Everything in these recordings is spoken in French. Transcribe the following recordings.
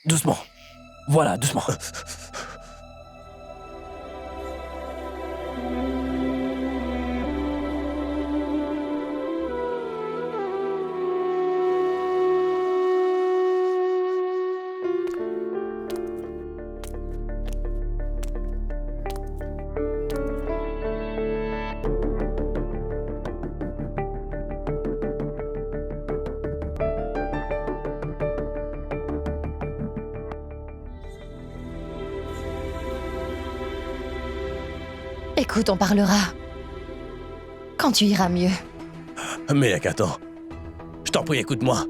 Doucement. Voilà, doucement. Écoute, on parlera quand tu iras mieux. Mais attends. Je t'en prie, écoute-moi.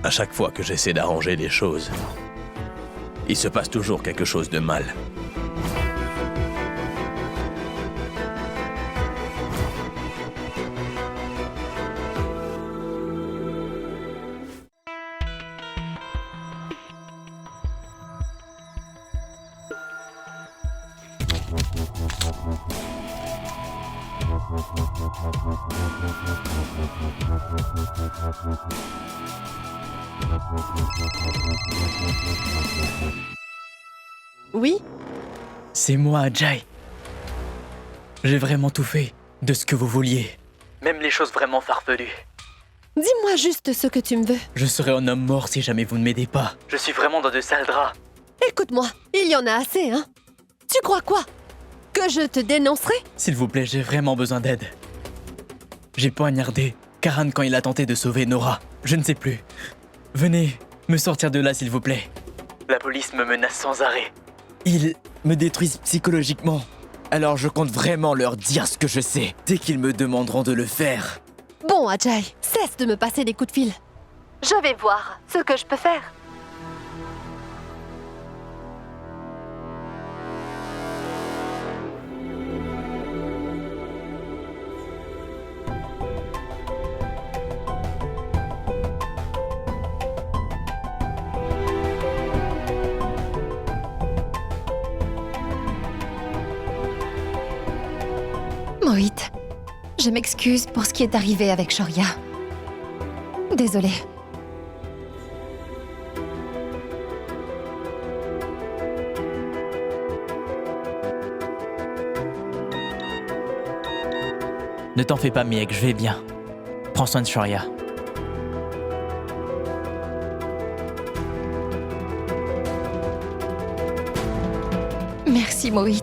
À chaque fois que j'essaie d'arranger les choses, il se passe toujours quelque chose de mal. Oui? C'est moi, Ajay. J'ai vraiment tout fait de ce que vous vouliez. Même les choses vraiment farfelues. Dis-moi juste ce que tu me veux. Je serais un homme mort si jamais vous ne m'aidez pas. Je suis vraiment dans de sales draps. Écoute-moi, il y en a assez, hein? Tu crois quoi? Que je te dénoncerai? S'il vous plaît, j'ai vraiment besoin d'aide. J'ai poignardé Karan quand il a tenté de sauver Nora. Je ne sais plus. Venez me sortir de là, s'il vous plaît. La police me menace sans arrêt. Ils me détruisent psychologiquement. Alors je compte vraiment leur dire ce que je sais, dès qu'ils me demanderont de le faire. Bon, Ajay, cesse de me passer des coups de fil. Je vais voir ce que je peux faire. Mohit, je m'excuse pour ce qui est arrivé avec Shoria. Désolée. Ne t'en fais pas, Miek, je vais bien. Prends soin de Shoria. Merci, Mohit.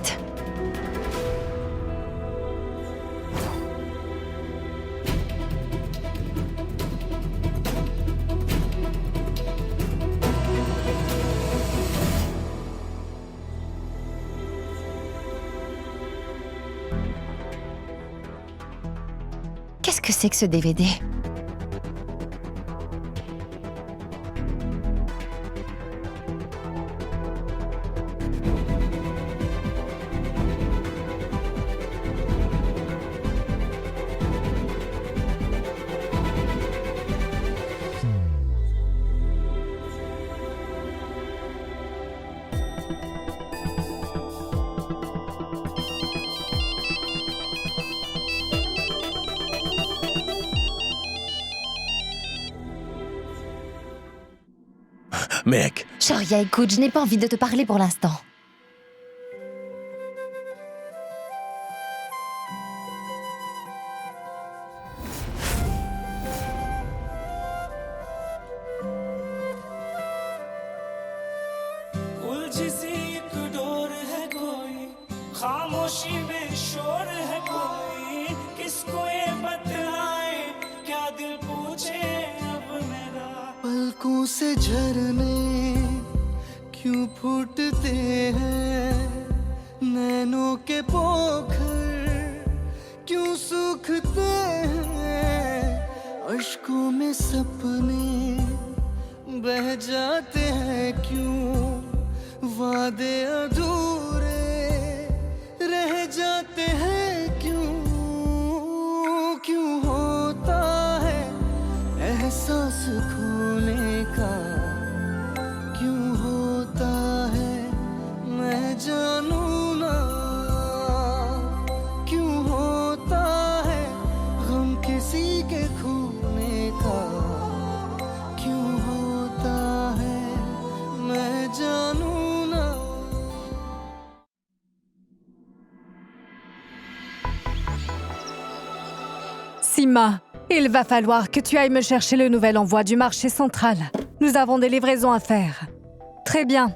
Qu'est-ce que c'est que ce DVD? Mec, Shoria, écoute, je n'ai pas envie de te parler pour l'instant. उलझी सी एक डोर है कोई खामोशी में शोर है कोई किसको ये बतलाए क्या दिल पूछे अब मेरा पलकों से झरने क्यों फूटते हैं नैनों के पोखर क्यों सूखते हैं अश्कों में सपने बह जाते हैं क्यों वादे अधूरे रह जाते हैं क्यों क्यों होता है एहसास खोने का Sima, il va falloir que tu ailles me chercher le nouvel envoi du marché central. Nous avons des livraisons à faire. Très bien.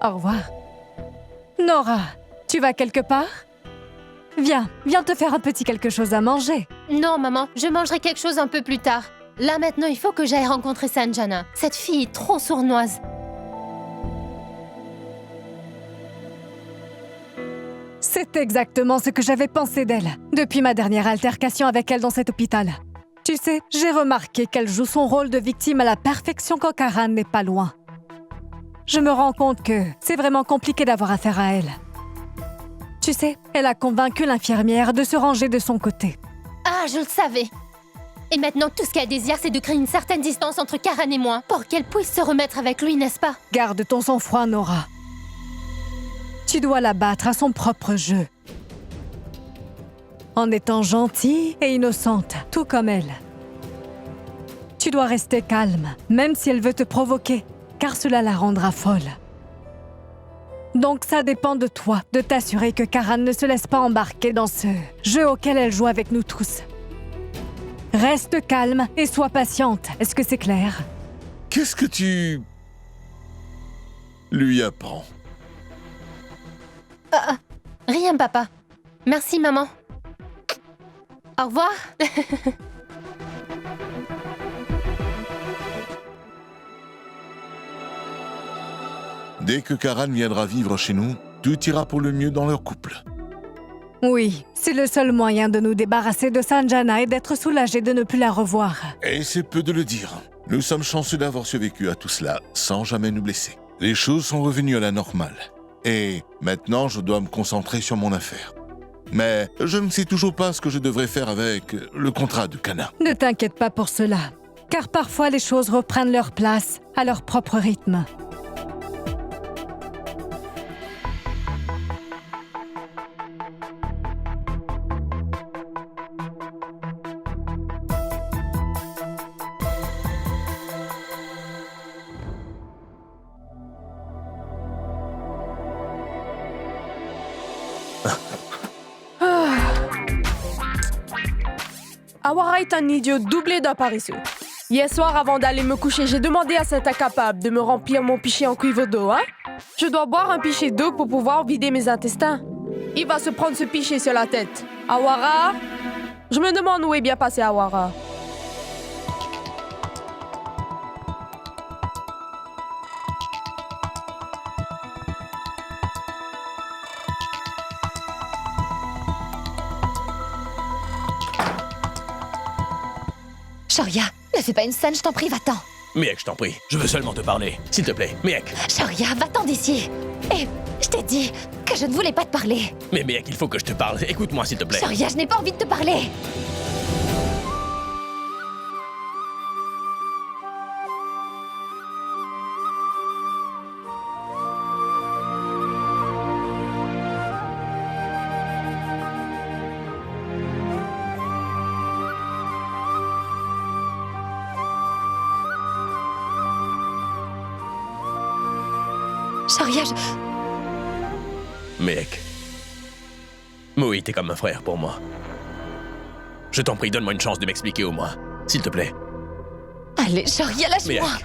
Au revoir. Nora, tu vas quelque part? Viens te faire un petit quelque chose à manger. Non, maman, je mangerai quelque chose un peu plus tard. Là, maintenant, il faut que j'aille rencontrer Sanjana. Cette fille est trop sournoise. C'est exactement ce que j'avais pensé d'elle, depuis ma dernière altercation avec elle dans cet hôpital. Tu sais, j'ai remarqué qu'elle joue son rôle de victime à la perfection quand Karan n'est pas loin. Je me rends compte que c'est vraiment compliqué d'avoir affaire à elle. Tu sais, elle a convaincu l'infirmière de se ranger de son côté. Ah, je le savais. Et maintenant, tout ce qu'elle désire, c'est de créer une certaine distance entre Karan et moi, pour qu'elle puisse se remettre avec lui, n'est-ce pas? Garde ton sang-froid, Nora. Tu dois la battre à son propre jeu. En étant gentille et innocente, tout comme elle. Tu dois rester calme, même si elle veut te provoquer, car cela la rendra folle. Donc ça dépend de toi, de t'assurer que Karan ne se laisse pas embarquer dans ce jeu auquel elle joue avec nous tous. Reste calme et sois patiente, est-ce que c'est clair? Qu'est-ce que tu lui apprends? Rien, papa. Merci, maman. Au revoir. Dès que Karan viendra vivre chez nous, tout ira pour le mieux dans leur couple. Oui, c'est le seul moyen de nous débarrasser de Sanjana et d'être soulagés de ne plus la revoir. Et c'est peu de le dire. Nous sommes chanceux d'avoir survécu à tout cela sans jamais nous blesser. Les choses sont revenues à la normale. Et maintenant, je dois me concentrer sur mon affaire. Mais je ne sais toujours pas ce que je devrais faire avec le contrat de Kana. Ne t'inquiète pas pour cela, car parfois les choses reprennent leur place à leur propre rythme. Awara est un idiot doublé d'un paresseux. Hier soir, avant d'aller me coucher, j'ai demandé à cet incapable de me remplir mon pichet en cuivre d'eau, hein? Je dois boire un pichet d'eau pour pouvoir vider mes intestins. Il va se prendre ce pichet sur la tête. Awara? Je me demande où est bien passé Awara. Shaurya, ne fais pas une scène, je t'en prie, va-t'en. Miek, je t'en prie, je veux seulement te parler. S'il te plaît, Miek. Shaurya, va-t'en d'ici. Et je t'ai dit que je ne voulais pas te parler. Mais Miek, il faut que je te parle. Écoute-moi, s'il te plaît. Shaurya, je n'ai pas envie de te parler. Shaurya, Miek. Moït est comme un frère pour moi. Je t'en prie, donne-moi une chance de m'expliquer au moins. S'il te plaît. Allez, Shaurya, lâche-moi. Miek.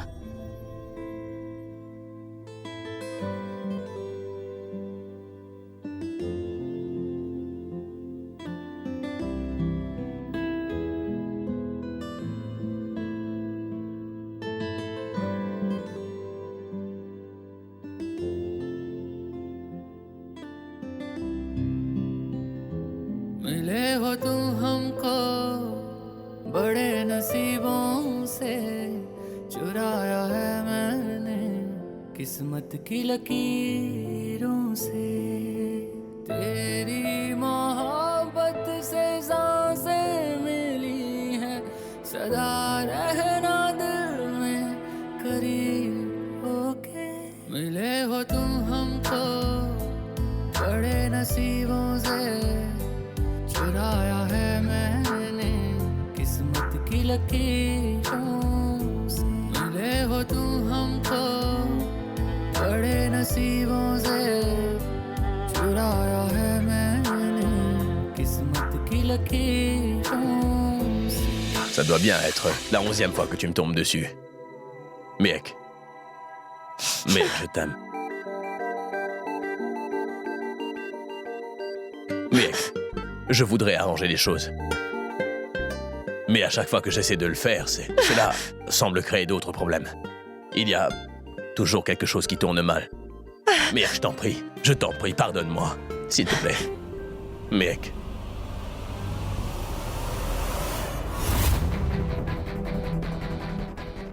मिले हो तुम हमको बड़े नसीबों से चुराया है मैंने किस्मत की लकीरों से तेरी मोहब्बत से सांसें मिली हैं सदा रहना दिल में करीब होके मिले हो तुम हमको बड़े नसीबों से चुराया है मैंने किस्मत की लकीरों से मिले हो तुम हमको बड़े नसीबों से चुराया है मैंने किस्मत की लकीरों Ça doit bien être la 11e fois que tu me tombes dessus. Miek. Miek, je t'aime. Miek, je voudrais arranger les choses. Mais à chaque fois que j'essaie de le faire, cela semble créer d'autres problèmes. Il y a toujours quelque chose qui tourne mal. Miek, je t'en prie, pardonne-moi, s'il te plaît. Miek.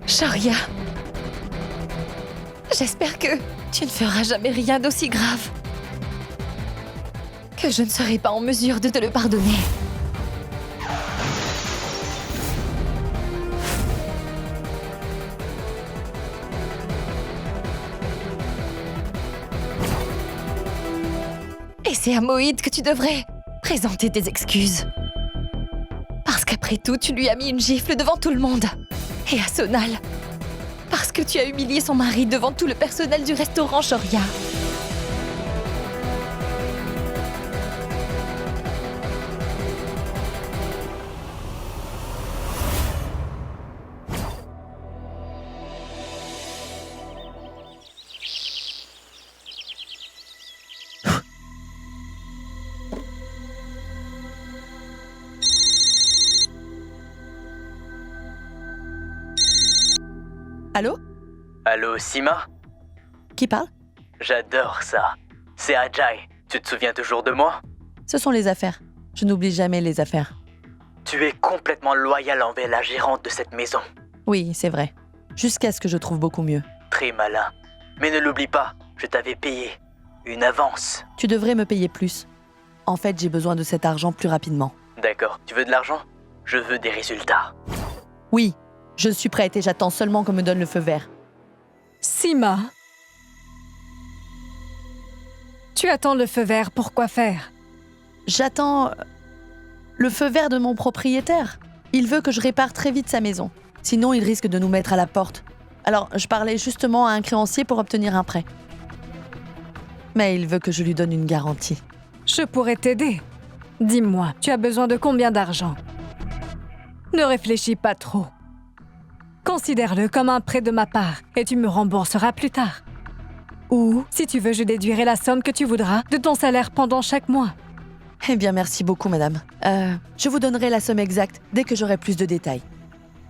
Shoria. J'espère que tu ne feras jamais rien d'aussi grave. Que je ne serai pas en mesure de te le pardonner. Et c'est à Moïd que tu devrais présenter tes excuses. Parce qu'après tout, tu lui as mis une gifle devant tout le monde. Et à Sonal, parce que tu as humilié son mari devant tout le personnel du restaurant Shoria. Allô? Allô, Sima? Qui parle? J'adore ça. C'est Ajay. Tu te souviens toujours de moi? Ce sont les affaires. Je n'oublie jamais les affaires. Tu es complètement loyal envers la gérante de cette maison. Oui, c'est vrai. Jusqu'à ce que je trouve beaucoup mieux. Très malin. Mais ne l'oublie pas, je t'avais payé. Une avance. Tu devrais me payer plus. En fait, j'ai besoin de cet argent plus rapidement. D'accord. Tu veux de l'argent? Je veux des résultats. Oui, je suis prête et j'attends seulement qu'on me donne le feu vert. Sima. Tu attends le feu vert pour quoi faire? J'attends le feu vert de mon propriétaire. Il veut que je répare très vite sa maison. Sinon, il risque de nous mettre à la porte. Alors, je parlais justement à un créancier pour obtenir un prêt. Mais il veut que je lui donne une garantie. Je pourrais t'aider. Dis-moi, tu as besoin de combien d'argent? Ne réfléchis pas trop. Considère-le comme un prêt de ma part et tu me rembourseras plus tard. Ou, si tu veux, je déduirai la somme que tu voudras de ton salaire pendant chaque mois. Eh bien, merci beaucoup, madame. Je vous donnerai la somme exacte dès que j'aurai plus de détails.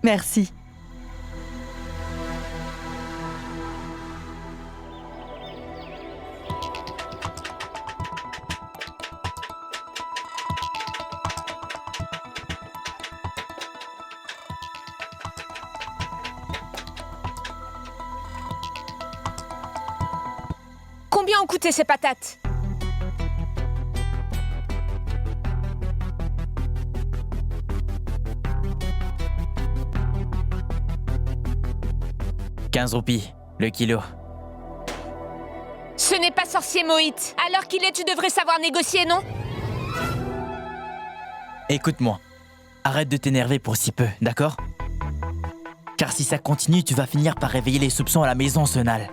Merci. Combien ont coûté ces patates? « 15 roupies, le kilo. Ce n'est pas sorcier, Moït. Alors qu'il est, tu devrais savoir négocier, non? Écoute-moi, arrête de t'énerver pour si peu, d'accord? Car si ça continue, tu vas finir par réveiller les soupçons à la maison, Sonal.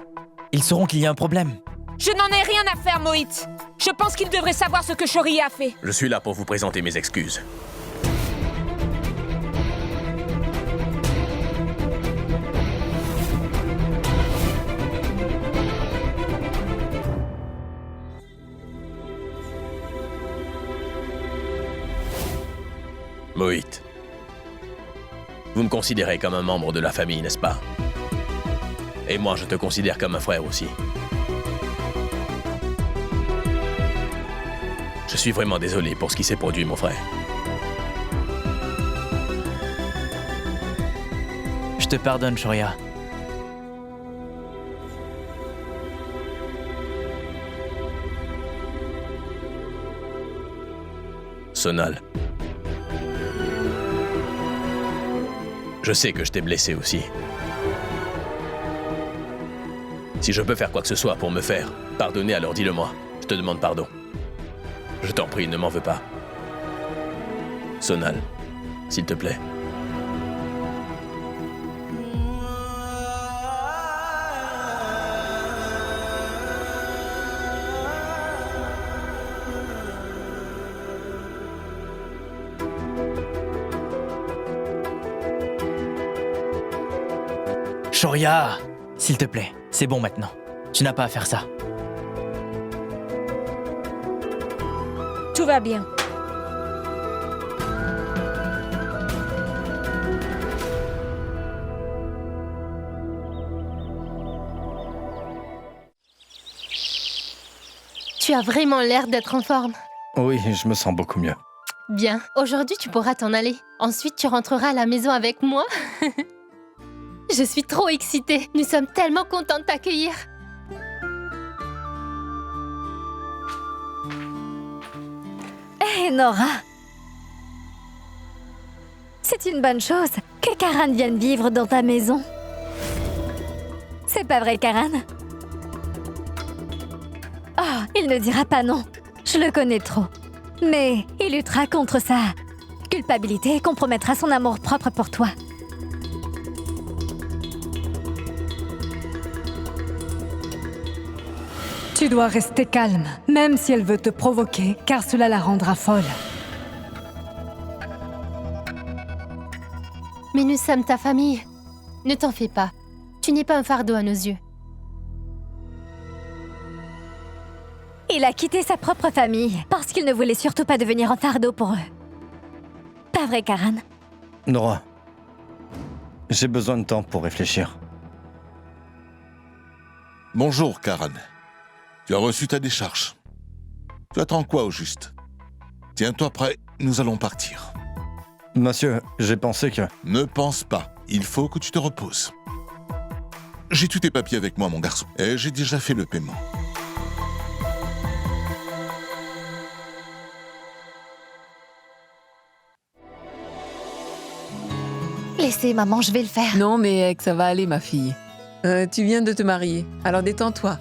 Ils sauront qu'il y a un problème. Je n'en ai rien à faire, Moït. Je pense qu'il devrait savoir ce que Shoria a fait. Je suis là pour vous présenter mes excuses. Moït, vous me considérez comme un membre de la famille, n'est-ce pas? Et moi, je te considère comme un frère aussi. Je suis vraiment désolé pour ce qui s'est produit, mon frère. Je te pardonne, Shoria. Sonal. Je sais que je t'ai blessé aussi. Si je peux faire quoi que ce soit pour me faire pardonner, alors dis-le-moi. Je te demande pardon. Je t'en prie, ne m'en veux pas. Sonal, s'il te plaît. Shoria, s'il te plaît, c'est bon maintenant. Tu n'as pas à faire ça. Tout va bien. Tu as vraiment l'air d'être en forme. Oui, je me sens beaucoup mieux. Bien, aujourd'hui tu pourras t'en aller. Ensuite tu rentreras à la maison avec moi. Je suis trop excitée. Nous sommes tellement contents de t'accueillir. Hé, Nora! C'est une bonne chose que Karan vienne vivre dans ta maison. C'est pas vrai, Karan? Oh, il ne dira pas non. Je le connais trop. Mais il luttera contre sa culpabilité et compromettra son amour-propre pour toi. Tu dois rester calme, même si elle veut te provoquer, car cela la rendra folle. Mais nous sommes ta famille. Ne t'en fais pas. Tu n'es pas un fardeau à nos yeux. Il a quitté sa propre famille parce qu'il ne voulait surtout pas devenir un fardeau pour eux. Pas vrai, Karan? Nora, j'ai besoin de temps pour réfléchir. Bonjour, Karan. Tu as reçu ta décharge. Tu attends quoi au juste? Tiens-toi prêt, nous allons partir. Monsieur, j'ai pensé que... Ne pense pas, il faut que tu te reposes. J'ai tous tes papiers avec moi, mon garçon, et j'ai déjà fait le paiement. Laissez, maman, je vais le faire. Non, mais ça va aller, ma fille. Tu viens de te marier, alors détends-toi.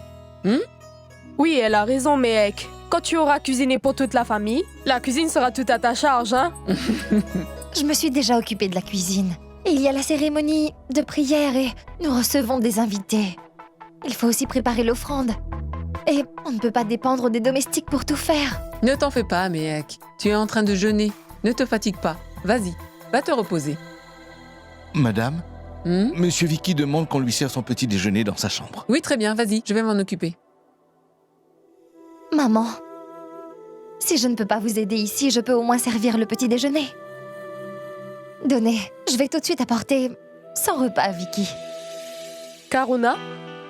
Oui, elle a raison, mais quand tu auras cuisiné pour toute la famille, la cuisine sera toute à ta charge, hein? Je me suis déjà occupée de la cuisine. Et il y a la cérémonie de prière et nous recevons des invités. Il faut aussi préparer l'offrande. Et on ne peut pas dépendre des domestiques pour tout faire. Ne t'en fais pas, Mehek. Tu es en train de jeûner. Ne te fatigue pas. Vas-y, va te reposer. Madame, Monsieur Vicky demande qu'on lui sert son petit déjeuner dans sa chambre. Oui, très bien, vas-y, je vais m'en occuper. Maman, si je ne peux pas vous aider ici, je peux au moins servir le petit déjeuner. Donnez, je vais tout de suite apporter son repas à Vicky. Karuna,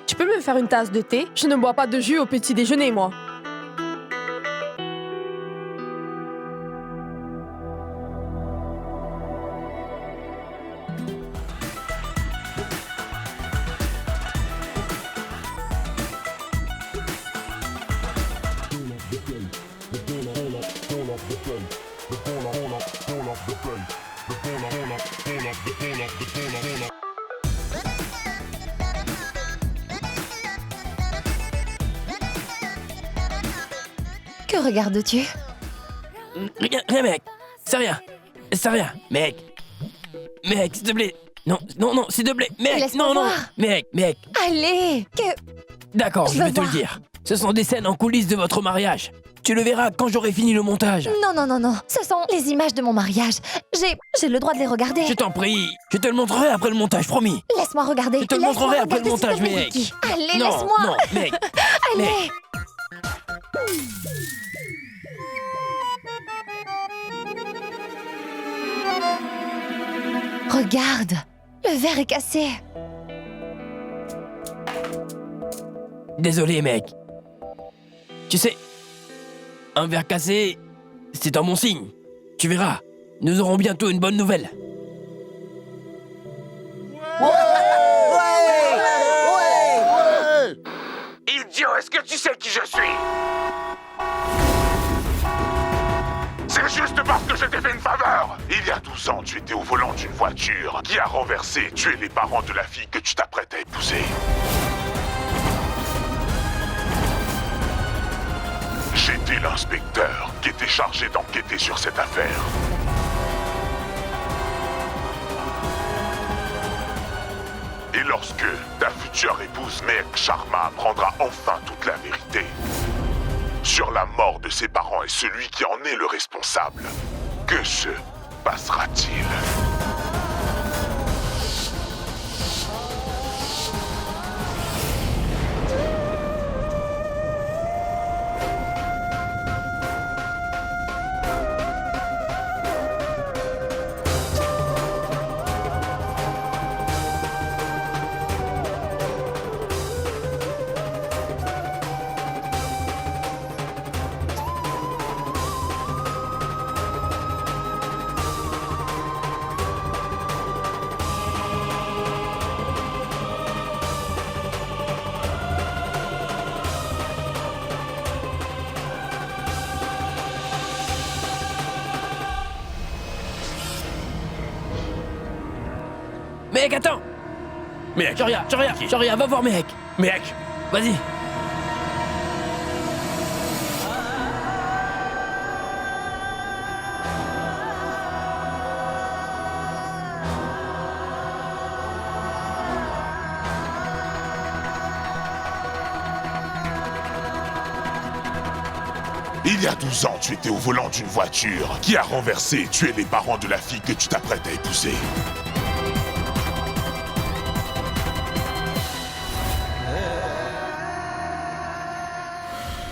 tu peux me faire une tasse de thé? Je ne bois pas de jus au petit déjeuner, moi. Que regardes-tu? Rien, mec. C'est rien. C'est rien, mec. Mec, s'il te plaît. Non, s'il te plaît. Mec, Laisse-moi non. voir. Mec. Allez, D'accord, je vais te le voir. dire. Ce sont des scènes en coulisses de votre mariage. Tu le verras quand j'aurai fini le montage. Non. Ce sont les images de mon mariage. J'ai le droit de les regarder. Je t'en prie. Je te le montrerai après le montage, promis. Laisse-moi regarder. Je te le Laisse-moi montrerai après le regarder, s'il te montage, plaît, mec. Vicky. Allez, Non, laisse-moi. non, mec. Allez. Regarde, le verre est cassé. Désolé, mec. Tu sais, un verre cassé, c'est un bon signe. Tu verras, nous aurons bientôt une bonne nouvelle. Idiot, est-ce que tu sais qui je suis? C'est juste parce que je t'ai fait une faveur. Il y a 12 ans, tu étais au volant d'une voiture qui a renversé et tué les parents de la fille que tu t'apprêtes à épouser. J'étais l'inspecteur qui était chargé d'enquêter sur cette affaire. Et lorsque ta future épouse Mehek Sharma apprendra enfin toute la vérité sur la mort de ses parents et celui qui en est le responsable, que se passera-t-il? Mec, attends! Mec, Shoria, va voir Mehek! Mehek, Vas-y! Il y a 12 ans, tu étais au volant d'une voiture qui a renversé et tué les parents de la fille que tu t'apprêtes à épouser.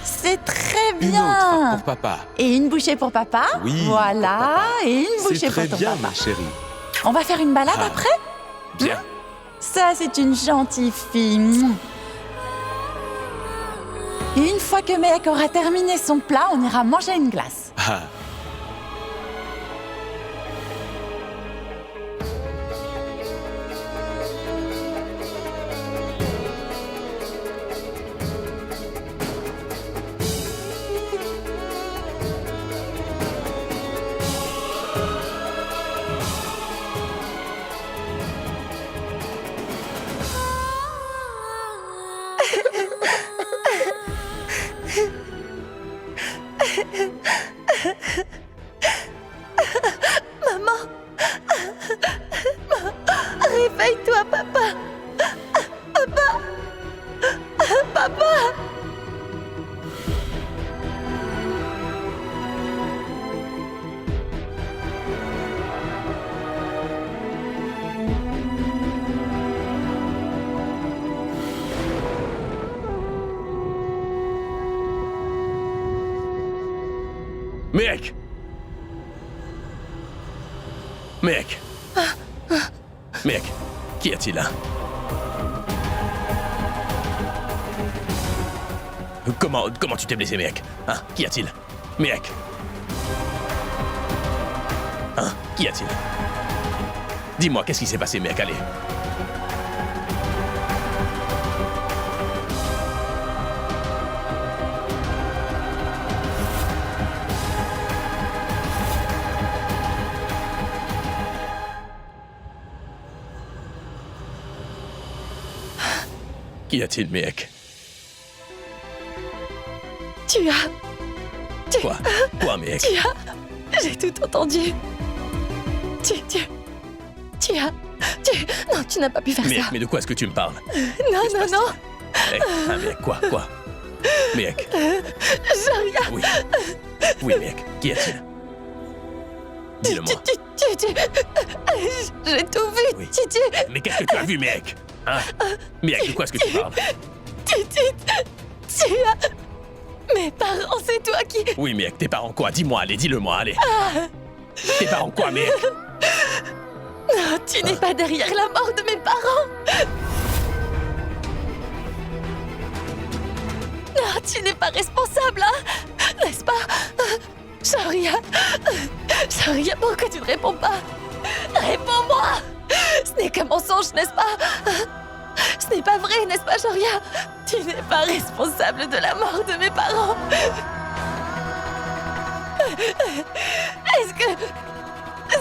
C'est très Une bien. autre pour papa. Et une bouchée pour papa. Oui, Voilà. pour papa. Et une C'est bouchée très pour ton bien, papa. ma chérie. On va faire une balade Ah. après? bien. Ça, c'est une gentille fille. Mouah. Et une fois que Mehek aura terminé son plat, on ira manger une glace. Ah. Réveille-toi, papa. Papa. Papa. Mehek! Mehek! Mehek, qu'y a-t-il là? Comment tu t'es blessé, Mehek? Hein? Qu'y a-t-il? Mehek! Hein? Qu'y a-t-il? Dis-moi, qu'est-ce qui s'est passé, Mehek? Allez! Qu'y a-t-il, Mehek? Tu as... Quoi, Mehek? J'ai tout entendu. Non, tu n'as pas pu faire Mehek, ça. mais de quoi est-ce que tu me parles? Non, non. Mehek, hein, Mehek, quoi? Mehek, Shoria. oui. Oui, Mehek, qu'y a-t-il? Dis-le-moi. J'ai tout vu. Oui. Tu... Mais qu'est-ce que tu as vu, Mehek? Hein? Mehek, de quoi est-ce que tu parles? Tu as... Mes parents, c'est toi qui... Oui, Mehek, tes parents quoi? Dis-moi, allez, dis-le-moi, allez. Tes parents quoi, Mehek? Non, tu n'es pas derrière la mort de mes parents. Non, tu n'es pas responsable, hein? N'est-ce pas? Shoria. Shoria, pourquoi tu ne réponds pas? Réponds-moi! Ce n'est qu'un mensonge, n'est-ce pas? Ce n'est pas vrai, n'est-ce pas, Shoria? Tu n'es pas responsable de la mort de mes parents. Est-ce que...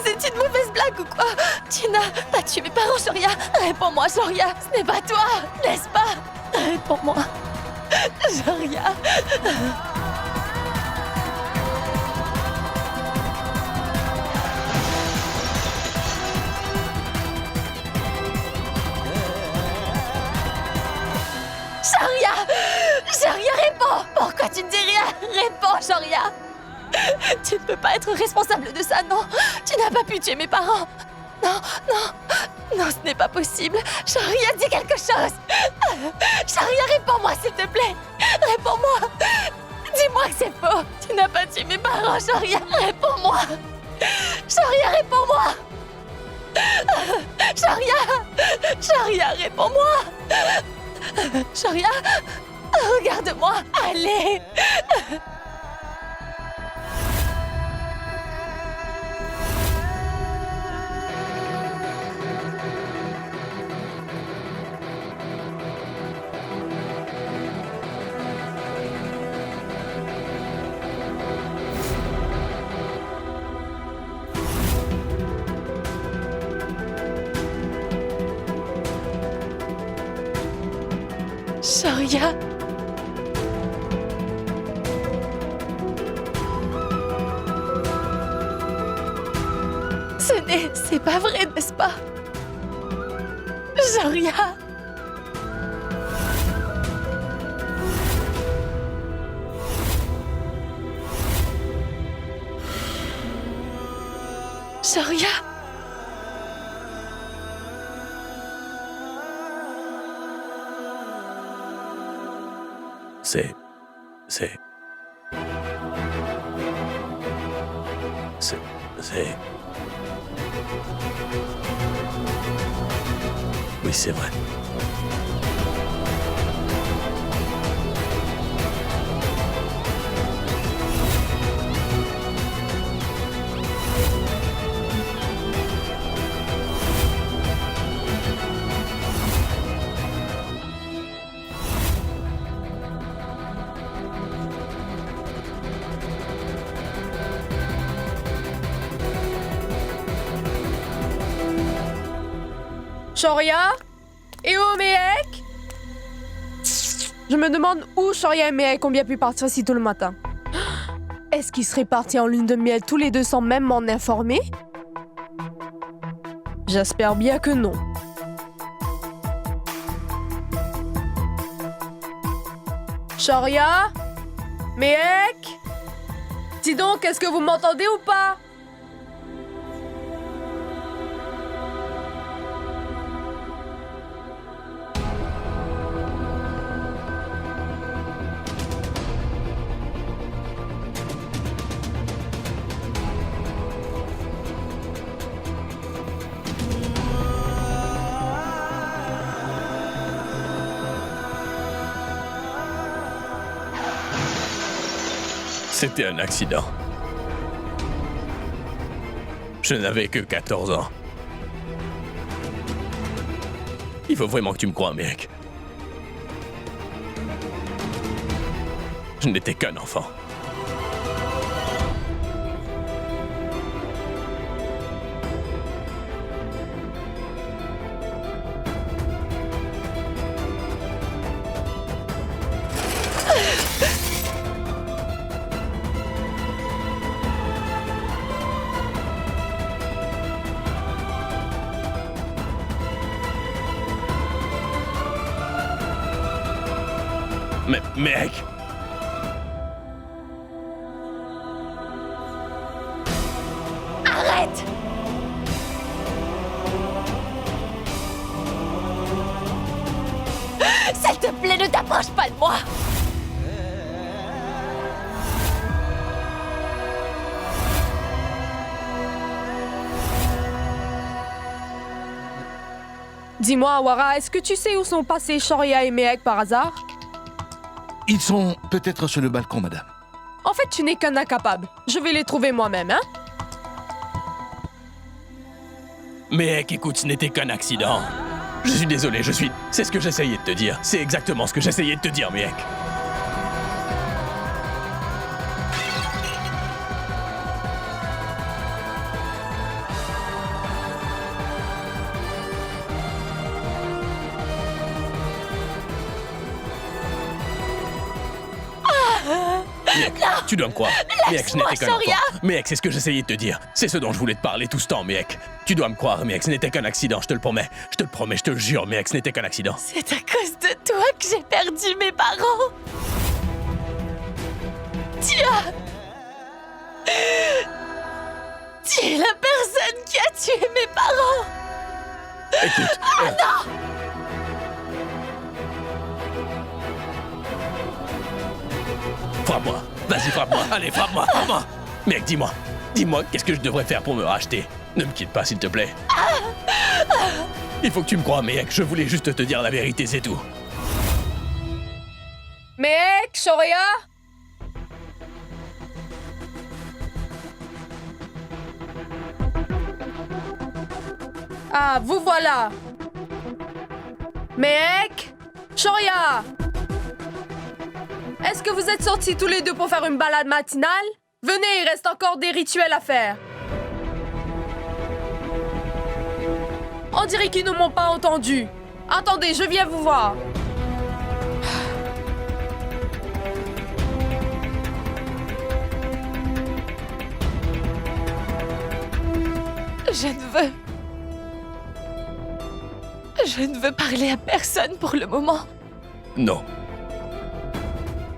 c'est une mauvaise blague ou quoi? Tu n'as pas tué mes parents, Shoria. Réponds-moi, Shoria. Ce n'est pas toi, n'est-ce pas? Réponds-moi. Shoria. Shoria, réponds! Pourquoi tu ne dis rien? Réponds, Shoria! Tu ne peux pas être responsable de ça, non! Tu n'as pas pu tuer mes parents! Non, ce n'est pas possible! Shoria, dis quelque chose! Shoria, réponds-moi, s'il te plaît! Réponds-moi! Dis-moi que c'est faux! Tu n'as pas tué mes parents, Shoria! Réponds-moi! Shoria, réponds-moi! Shoria, réponds-moi! Shoria, regarde-moi, allez! Shoria. C'est pas vrai, n'est-ce pas? Shoria. Shoria. C'est... Oui, c'est vrai. Shoria? Et où Mehek? Je me demande où Shoria et Mehek ont bien pu partir si tôt le matin. Est-ce qu'ils seraient partis en lune de miel tous les deux sans même m'en informer? J'espère bien que non. Shoria? Mehek? Dis donc, est-ce que vous m'entendez ou pas? C'était un accident. Je n'avais que 14 ans. Il faut vraiment que tu me crois, mec. Je n'étais qu'un enfant. Mais, mec! Arrête! S'il te plaît, ne t'approche pas de moi! Dis-moi, Awara, est-ce que tu sais où sont passés Shoria et Mehek par hasard? Ils sont peut-être sur le balcon, madame. En fait, tu n'es qu'un incapable. Je vais les trouver moi-même, hein? Mec, écoute, ce n'était qu'un accident. Je suis désolé, C'est ce que j'essayais de te dire. C'est exactement ce que j'essayais de te dire, mec. Mec, tu dois me croire. Mec, je n'étais qu'un enfant. Mec, c'est ce que j'essayais de te dire. C'est ce dont je voulais te parler tout ce temps, mec. Tu dois me croire, mec, ce n'était qu'un accident, je te le promets. Je te le promets, je te le jure, mec, ce n'était qu'un accident. C'est à cause de toi que j'ai perdu mes parents. Tu es la personne qui a tué mes parents. Écoute. Non! Frappe-moi. Vas-y, frappe-moi. Allez, frappe-moi, frappe-moi. Mec, dis-moi, qu'est-ce que je devrais faire pour me racheter? Ne me quitte pas, s'il te plaît. Il faut que tu me crois, mec. Je voulais juste te dire la vérité, c'est tout. Mehek, Shoria? Ah, vous voilà. Mehek, Shoria? Est-ce que vous êtes sortis tous les deux pour faire une balade matinale? Venez, il reste encore des rituels à faire. On dirait qu'ils ne m'ont pas entendu. Attendez, je viens vous voir. Je ne veux parler à personne pour le moment. Non.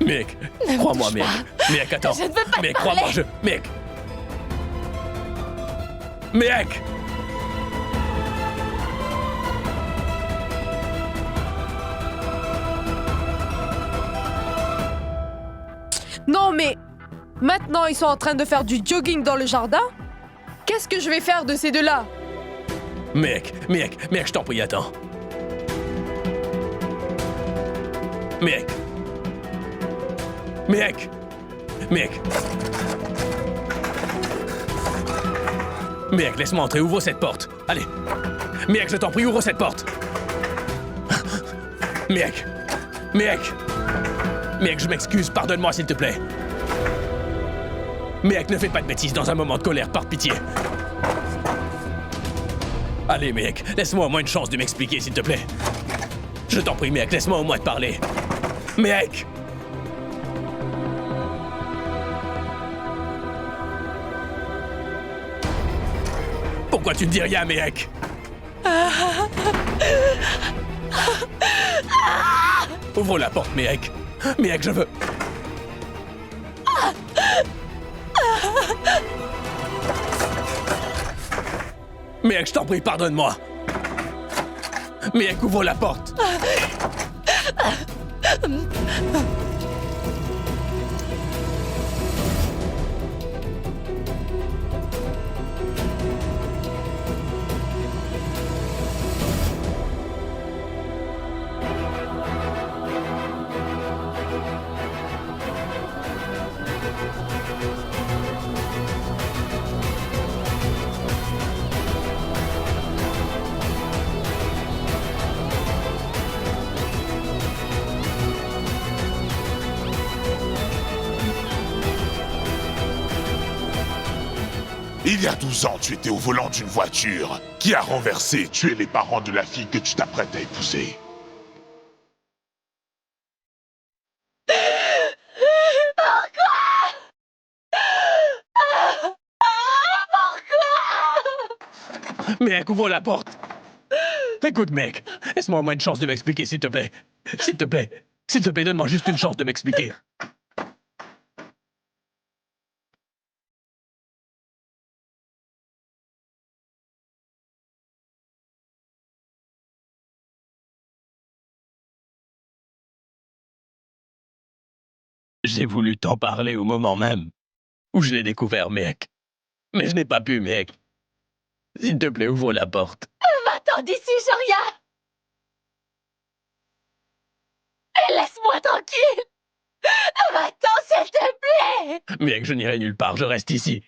Miek, Ne me crois-moi, touche Miek. pas. Miek, attends. Je ne veux pas te Miek, parler. crois-moi, Miek. Miek. Non, mais maintenant ils sont en train de faire du jogging dans le jardin. Qu'est-ce que je vais faire de ces deux-là? Miek, je t'en prie, attends. Miek. Miek, laisse-moi entrer, ouvre cette porte. Allez. Miek, je t'en prie, ouvre cette porte. Miek, je m'excuse, pardonne-moi s'il te plaît. Miek, ne fais pas de bêtises dans un moment de colère, par pitié. Allez, Miek, laisse-moi au moins une chance de m'expliquer, s'il te plaît. Je t'en prie, Miek, laisse-moi au moins te parler. Miek. Pourquoi tu ne dis rien, Miek? Ouvre la porte, Miek. Miek, je veux... Miek, je t'en prie, pardonne-moi. Miek, ouvre la porte. Il y a 12 ans, tu étais au volant d'une voiture qui a renversé et tué les parents de la fille que tu t'apprêtes à épouser. Miek, ouvre la porte. Écoute, mec, laisse-moi au moins une chance de m'expliquer, s'il te plaît. S'il te plaît, donne-moi juste une chance de m'expliquer. J'ai voulu t'en parler au moment même où je l'ai découvert, mec. Mais je n'ai pas pu, mec. S'il te plaît, ouvre la porte. Va-t'en d'ici, Shoria! Et laisse-moi tranquille! Va-t'en, s'il te plaît! Mec, je n'irai nulle part, je reste ici.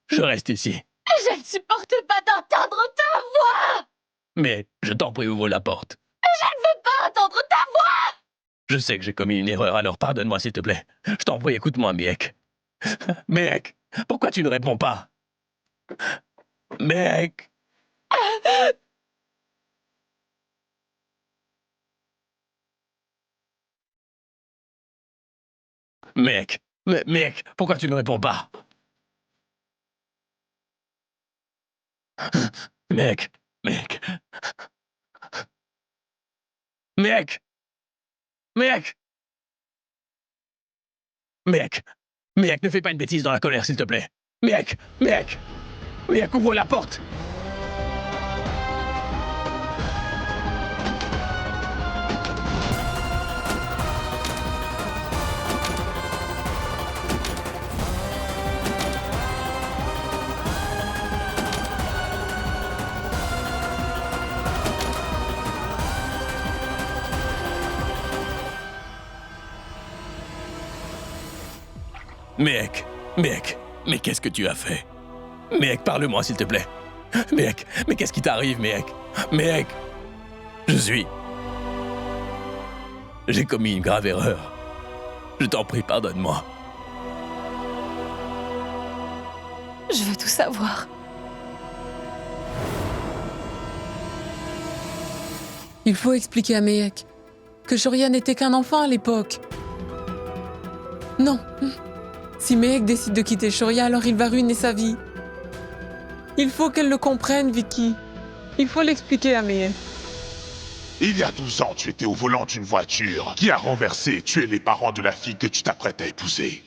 Je reste ici. Je ne supporte pas d'entendre ta voix! Mais je t'en prie, ouvre la porte. Je ne veux pas entendre ta voix! Je sais que j'ai commis une erreur, alors pardonne-moi, s'il te plaît. Je t'en prie, écoute-moi, Miek. Miek, pourquoi tu ne réponds pas? Miek. Miek, pourquoi tu ne réponds pas? Miek. Miek, ne fais pas une bêtise dans la colère, s'il te plaît. Miek, ouvre la porte. Miek, mais qu'est-ce que tu as fait? Miek, parle-moi s'il te plaît. Miek, mais qu'est-ce qui t'arrive, Miek? Miek, j'ai commis une grave erreur. Je t'en prie, pardonne-moi. Je veux tout savoir. Il faut expliquer à Mehek que Shoria n'était qu'un enfant à l'époque. Non. Si Mehek décide de quitter Shoria, alors il va ruiner sa vie. Il faut qu'elle le comprenne, Vicky. Il faut l'expliquer à Mehek. Il y a 12 ans, tu étais au volant d'une voiture qui a renversé et tué les parents de la fille que tu t'apprêtes à épouser.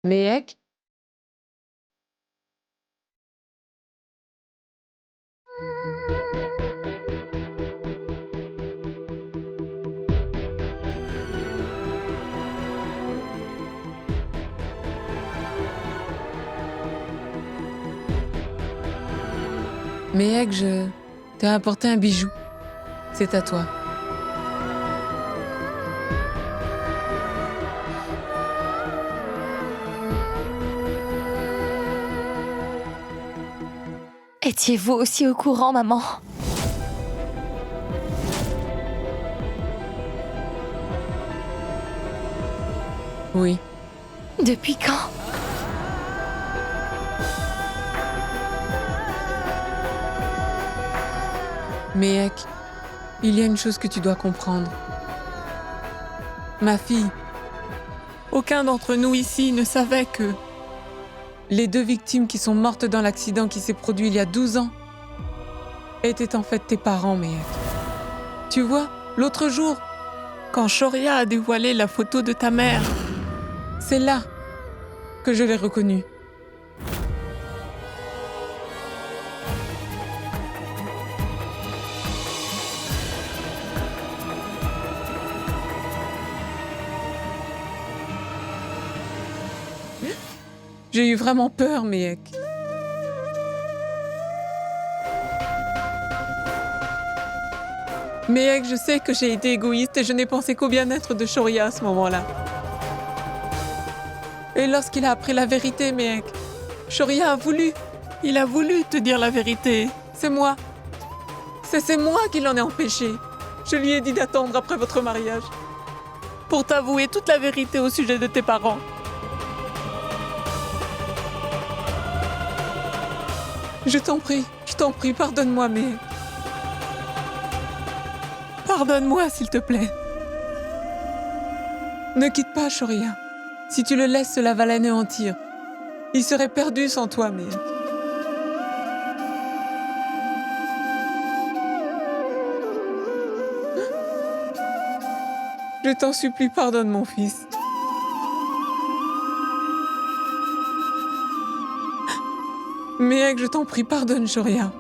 Mehek? Mehek, je t'ai apporté un bijou. C'est à toi. Étiez-vous aussi au courant, maman? Oui. Depuis quand? Mehek, il y a une chose que tu dois comprendre. Ma fille, aucun d'entre nous ici ne savait que les 2 victimes qui sont mortes dans l'accident qui s'est produit il y a 12 ans étaient en fait tes parents, Mehek. Tu vois, l'autre jour, quand Shoria a dévoilé la photo de ta mère, c'est là que je l'ai reconnue. J'ai eu vraiment peur, Mehek. Mehek, je sais que j'ai été égoïste et je n'ai pensé qu'au bien-être de Shoria à ce moment-là. Et lorsqu'il a appris la vérité, Mehek, Shoria a voulu. Il a voulu te dire la vérité. C'est moi. C'est moi qui l'en ai empêché. Je lui ai dit d'attendre après votre mariage pour t'avouer toute la vérité au sujet de tes parents. Je t'en prie, pardonne-moi, mais... Pardonne-moi, s'il te plaît. Ne quitte pas, Shoria. Si tu le laisses, cela va l'anéantir. Il serait perdu sans toi, mais... Je t'en supplie, pardonne mon fils. Mehek, je t'en prie, pardonne Shoria.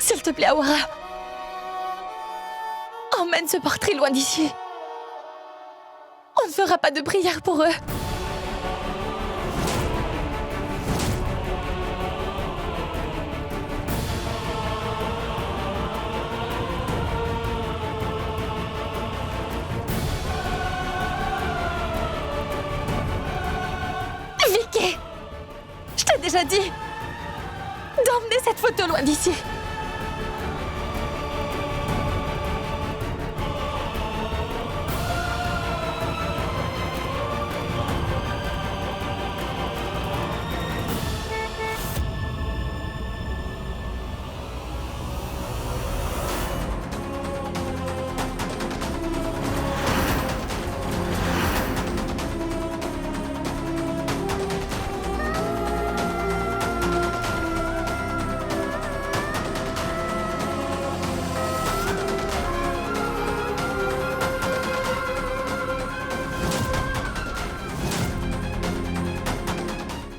S'il te plaît, Awara. Emmène ce portrait loin d'ici. On ne fera pas de prière pour eux. Vicky, je t'ai déjà dit d'emmener cette photo loin d'ici.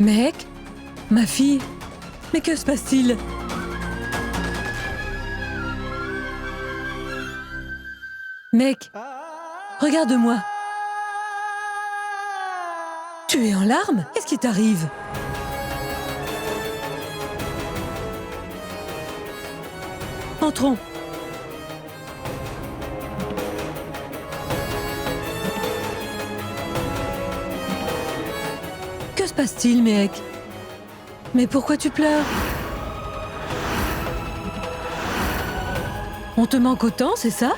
Mec, ma fille, mais que se passe-t-il? Mec, regarde-moi. Tu es en larmes? Qu'est-ce qui t'arrive? Entrons. Que se passe-t-il, mec? Mais pourquoi tu pleures? On te manque autant, c'est ça?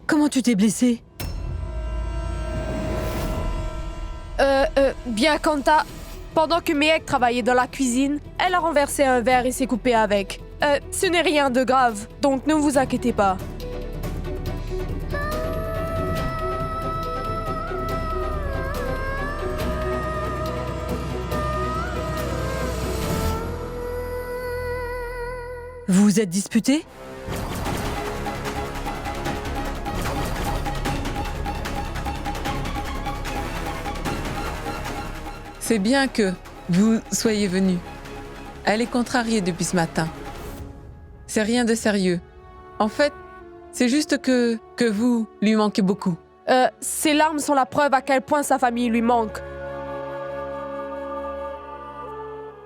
Comment tu t'es blessée? Bien, Kanta. Pendant que Mehek travaillait dans la cuisine, elle a renversé un verre et s'est coupée avec. Ce n'est rien de grave, donc ne vous inquiétez pas. Vous vous êtes disputés? C'est bien que vous soyez venu. Elle est contrariée depuis ce matin. C'est rien de sérieux. En fait, c'est juste que vous lui manquez beaucoup. Ses larmes sont la preuve à quel point sa famille lui manque.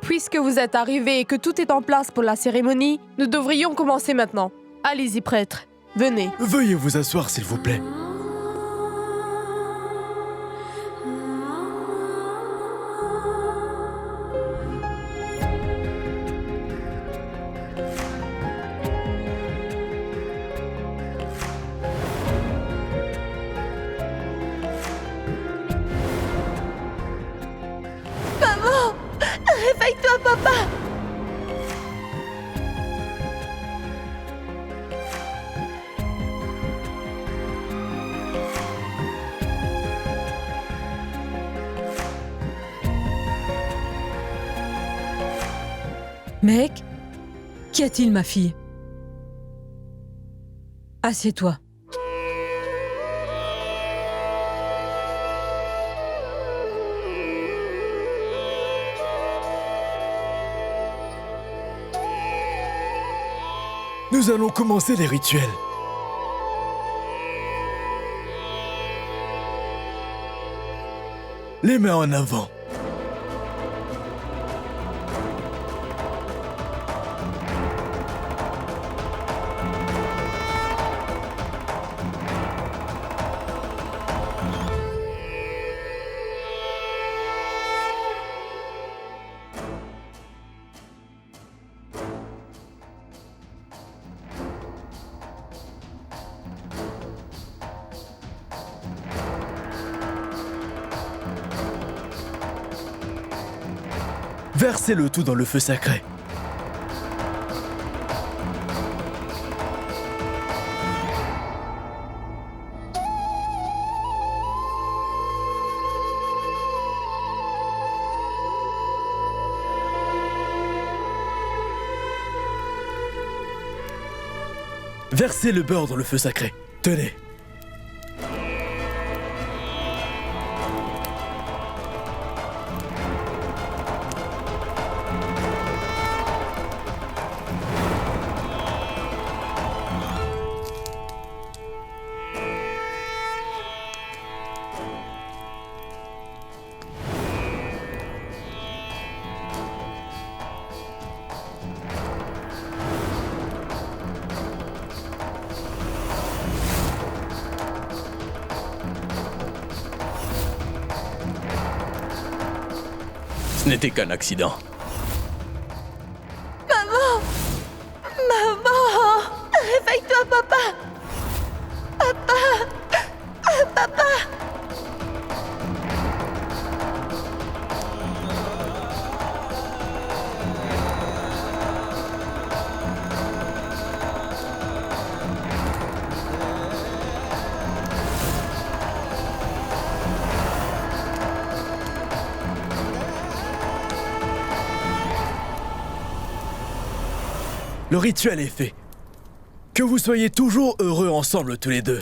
Puisque vous êtes arrivés et que tout est en place pour la cérémonie, nous devrions commencer maintenant. Allez-y, prêtre. Venez. Veuillez vous asseoir, s'il vous plaît. Maman! Réveille-toi, papa! Mec, qu'y a-t-il, ma fille? Assieds-toi. Nous allons commencer les rituels. Les mains en avant. Versez le tout dans le feu sacré. Versez le beurre dans le feu sacré. Tenez. Ce n'était qu'un accident. Maman! Maman! Réveille-toi, papa! Papa! Papa! Le rituel est fait. Que vous soyez toujours heureux ensemble tous les deux.